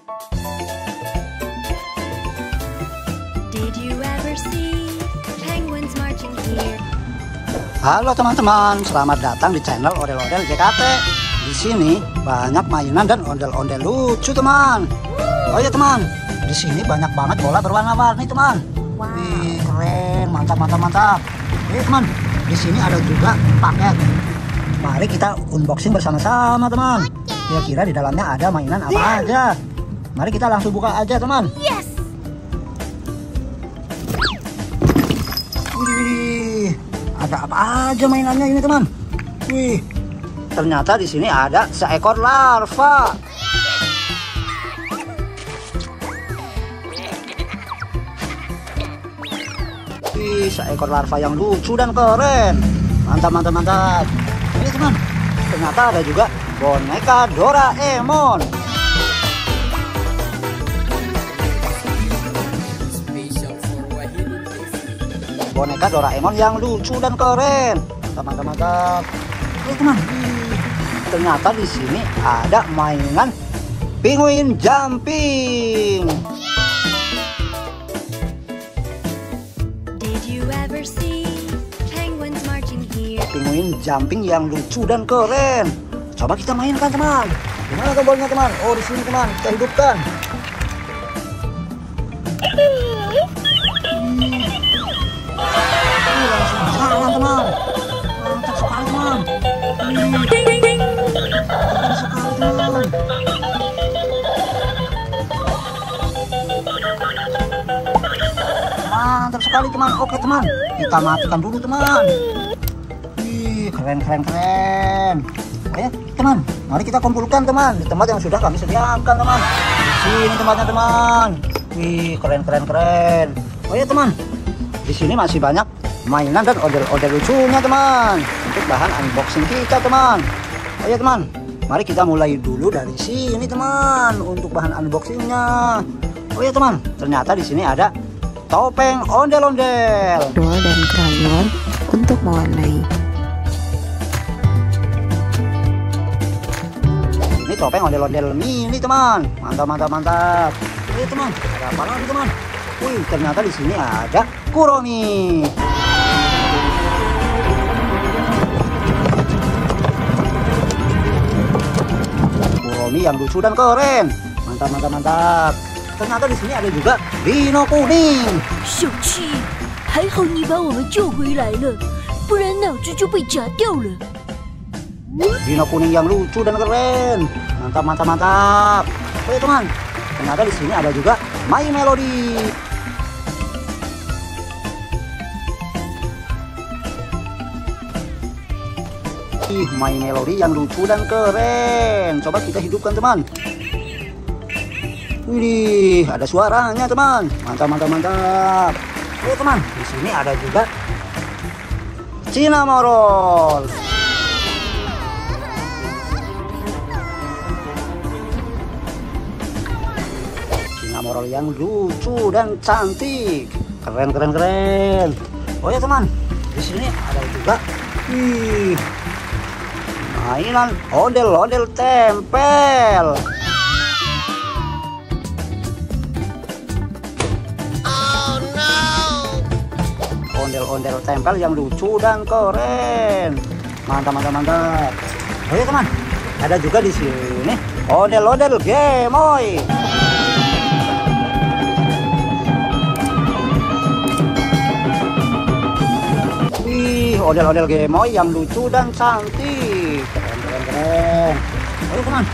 Did you ever see penguins marching here? Halo teman-teman, selamat datang di channel Ondel-Ondel JKT. Di sini banyak mainan dan ondel-ondel lucu, teman. Oh ya teman, di sini banyak banget bola berwarna-warni, teman. Wih, keren, mantap, mantap, mantap. Teman, di sini ada juga paket. Mari kita unboxing bersama-sama, teman. Kira-kira di dalamnya ada mainan apa aja? Mari kita langsung buka aja, teman. Yes! Wih, ada apa aja mainannya ini, teman? Wih, ternyata di sini ada seekor larva. Wih, seekor larva yang lucu dan keren. Mantap, mantap, mantap. Ini teman, ternyata ada juga boneka Doraemon. Boneka Doraemon yang lucu dan keren. Mantap, mantap, mantap. Ini teman, ternyata di sini ada mainan penguin jumping. Did you ever see penguins marching here? Penguin jumping yang lucu dan keren. Coba kita mainkan, teman. Gimana tombolnya, teman? Oh, di sini, teman. Kita hidupkan. Langsung jalan, teman. Mantap sekali, teman. Mantap sekali, teman. Mantap sekali, teman. Oke, teman. Kita matikan dulu, teman. Wih, keren, keren, keren. Oke, teman. Mari kita kumpulkan, teman, di tempat yang sudah kami sediakan, teman. Di sini tempatnya, teman. Wih, keren, keren, keren. Oh ya, teman. Di sini masih banyak mainan dan order lucunya, teman. Untuk bahan unboxing kita, teman. Oh ya, teman. Mari kita mulai dulu dari sini, teman, untuk bahan unboxingnya. Oh ya, teman. Ternyata di sini ada topeng ondel-ondel. Dol dan krayon untuk mewarnai. Ini topeng ondel-ondel mini, teman. Mantap, mantap, mantap. Oh ya, teman. Ada apa lagi, teman? Wih, ternyata di sini ada Kuromi. Kuromi yang lucu dan keren. Mantap, mantap, mantap. Ternyata di sini ada juga Dino kuning. 小七，还好你把我们救回来了，不然脑子就被夹掉了。 Dino kuning yang lucu dan keren. Mantap, mantap, mantap. Oke, teman. Ternyata di sini ada juga My Melody. My Melody yang lucu dan keren. Coba kita hidupkan, teman. Wih, ada suaranya, teman. Mantap, mantap, mantap. Oke, teman. Di sini ada juga Cinnamoroll. Cinnamoroll yang lucu dan cantik. Keren, keren, keren. Oh ya, teman. Di sini ada juga mainan ondel-ondel tempel. Oh no. Ondel-ondel tempel yang lucu dan keren. Mantap, mantap, mantap. Oh ya, teman. Ada juga di sini ondel-ondel Gemoy. Ondel-ondel Gemoy yang lucu dan cantik. Keren, keren, keren. Oh, teman.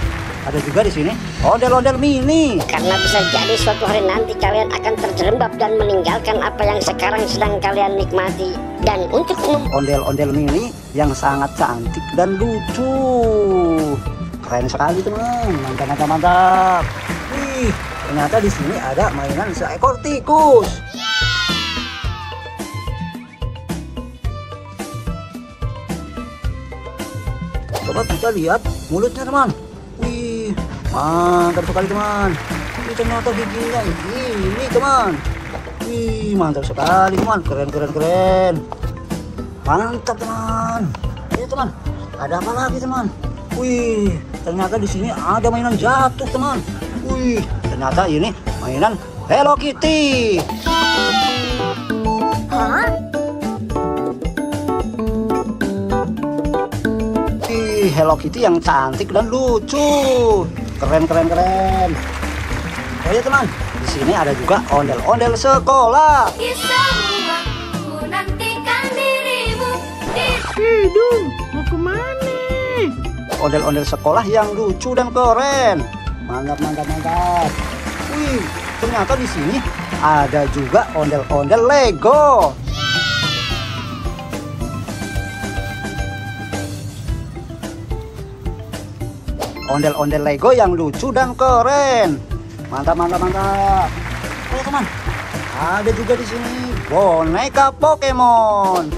Ada juga di sini ondel-ondel mini. Karena bisa jadi suatu hari nanti kalian akan terjerembab dan meninggalkan apa yang sekarang sedang kalian nikmati. Dan untuk ondel-ondel mini yang sangat cantik dan lucu. Keren sekali, teman. Mantap, mantap, mantap. Wih, ternyata di sini ada mainan seekor tikus. Coba kita lihat mulutnya, teman. Wih, mantap sekali, teman. Ini ternyata giginya ini, teman. Wih, mantap sekali, teman. Keren, keren, keren. Mantap, teman. Ini, teman. Ada apa lagi, teman? Wih, ternyata di sini ada mainan jatuh, teman. Wih, ternyata ini mainan Hello Kitty. Hah? Hello Kitty yang cantik dan lucu. Keren. Oh ya teman, di sini ada juga ondel-ondel sekolah. Ku nantikan dirimu di Dung, mau kemana? Ondel-ondel sekolah yang lucu dan keren. Mantap. Wih, ternyata di sini ada juga ondel-ondel Lego. Ondel-ondel Lego yang lucu dan keren. Mantap. Oh teman, ada juga di sini boneka Pokemon.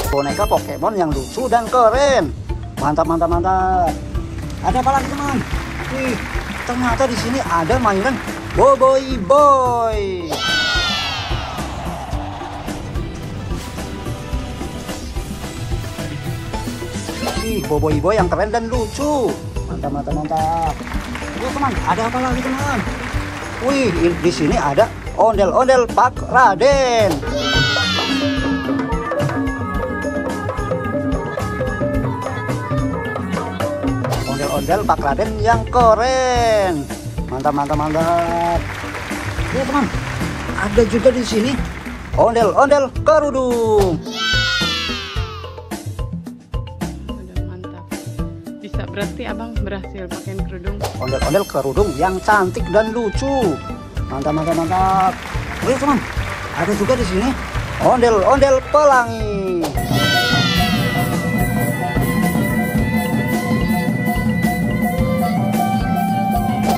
Boneka Pokemon yang lucu dan keren. Mantap. Ada apa lagi teman? Wih, ternyata di sini ada mainan Boboiboy Boy. Boboiboy Boy yang keren dan lucu. Mantap. Ya teman, ada apa lagi teman? Wih, di sini ada ondel-ondel Pak Raden. Ondel-ondel Pak Raden yang keren. Mantap. Ya teman, ada juga di sini ondel-ondel kerudung. Berarti abang berhasil pakai kerudung. Ondel-ondel kerudung yang cantik dan lucu. Mantap. Oke teman, ada juga di sini ondel-ondel pelangi.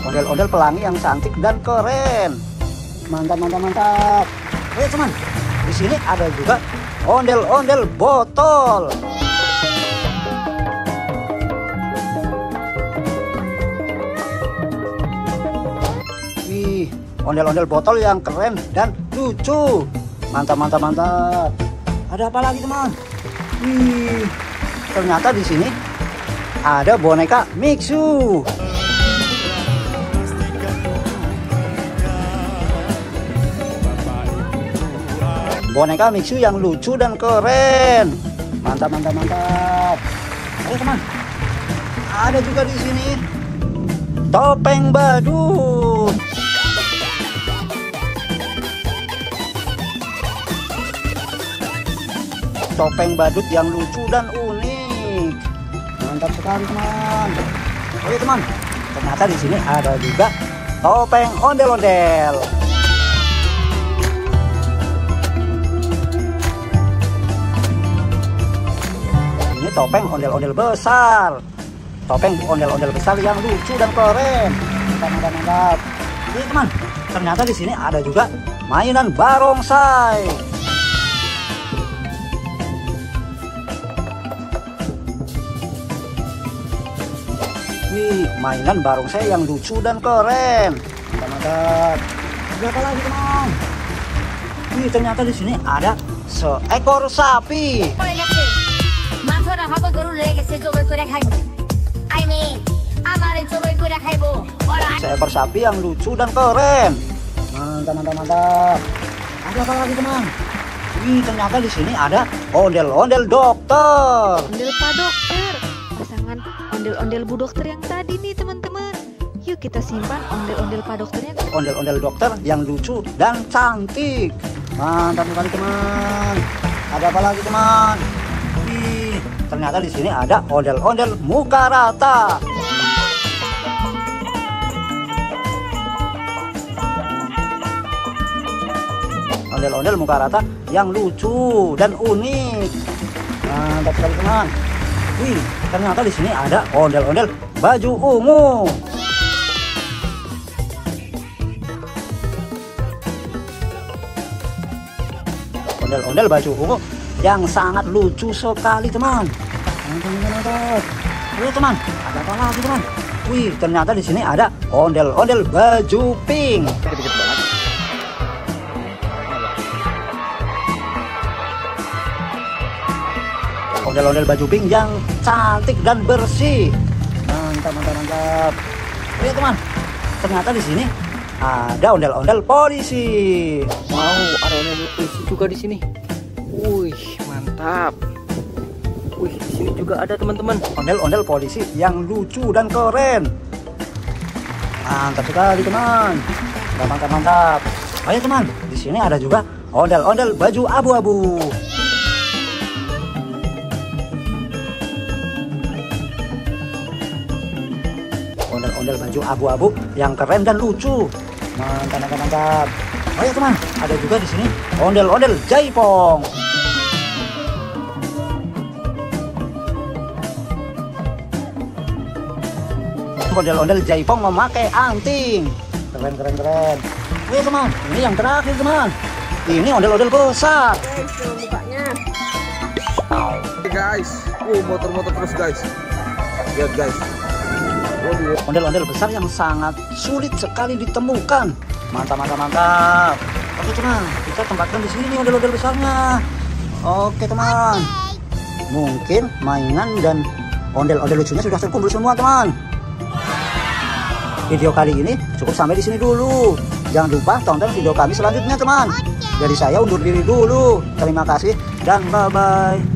Ondel-ondel pelangi yang cantik dan keren. Mantap. Oke teman, di sini ada juga ondel-ondel botol. Ondel-ondel botol yang keren dan lucu. Mantap. Ada apa lagi teman? Wih, ternyata di sini ada boneka Mixu. Boneka Mixu yang lucu dan keren. Mantap. Oke teman, ada juga di sini topeng badut. Topeng badut yang lucu dan unik. Mantap sekali teman. Oke teman, ternyata di sini ada juga topeng ondel-ondel. Ini topeng ondel-ondel besar. Topeng ondel-ondel besar yang lucu dan keren. Mantap. Oke teman, ternyata di sini ada juga mainan barongsai. Mainan barongsai yang lucu dan keren. Mantap. Berapa lagi teman? Ternyata di sini ada seekor sapi. Seekor sapi yang lucu dan keren. Mantap. Ada apa lagi teman? Ternyata di sini ada ondel-ondel dokter. Ondel Pak Dokter. Pasangan ondel-ondel Bu Dokter yang tadi nih teman-teman. Yuk kita simpan ondel-ondel Pak Dokternya. Ondel-ondel dokter yang lucu dan cantik. Mantap sekali teman. Ada apa lagi teman? Ternyata di sini ada ondel-ondel muka rata. Ondel-ondel muka rata yang lucu dan unik. Mantap sekali teman. Ternyata di sini ada ondel-ondel baju ungu. Ondel-ondel baju ungu yang sangat lucu sekali teman. Mantap. Teman, ada apa lagi teman? Ternyata di sini ada ondel-ondel baju pink. ondel-ondel baju pink yang cantik dan bersih. Mantap, mantap, mantap. Lihat teman, ternyata di sini ada ondel-ondel polisi. Wow, ada ondel polisi juga di sini. Wih, mantap. Wih, di sini juga ada teman-teman. Ondel-ondel polisi yang lucu dan keren. Mantap sekali teman. Mantap, mantap. Ayo teman, di sini ada juga ondel-ondel baju abu-abu. Ondel-ondel baju abu-abu yang keren dan lucu. Mantap, mantap, mantap. Ayo teman, ada juga di sini ondel-ondel jaipong. Ondel-ondel jaipong memakai anting. Keren, keren, keren. Ayo teman, ini yang terakhir teman. Ini ondel-ondel besar. Guys, motor-motor terus guys. Lihat guys. Ondel-ondel besar yang sangat sulit sekali ditemukan. Mantap, mantap, mantap. Oke teman, kita tempatkan di sini ondel-ondel besarnya. Oke teman. Mungkin mainan dan ondel-ondel lucunya sudah terkumpul semua teman. Video kali ini cukup sampai di sini dulu. Jangan lupa tonton video kami selanjutnya teman. Jadi saya undur diri dulu. Terima kasih dan bye-bye.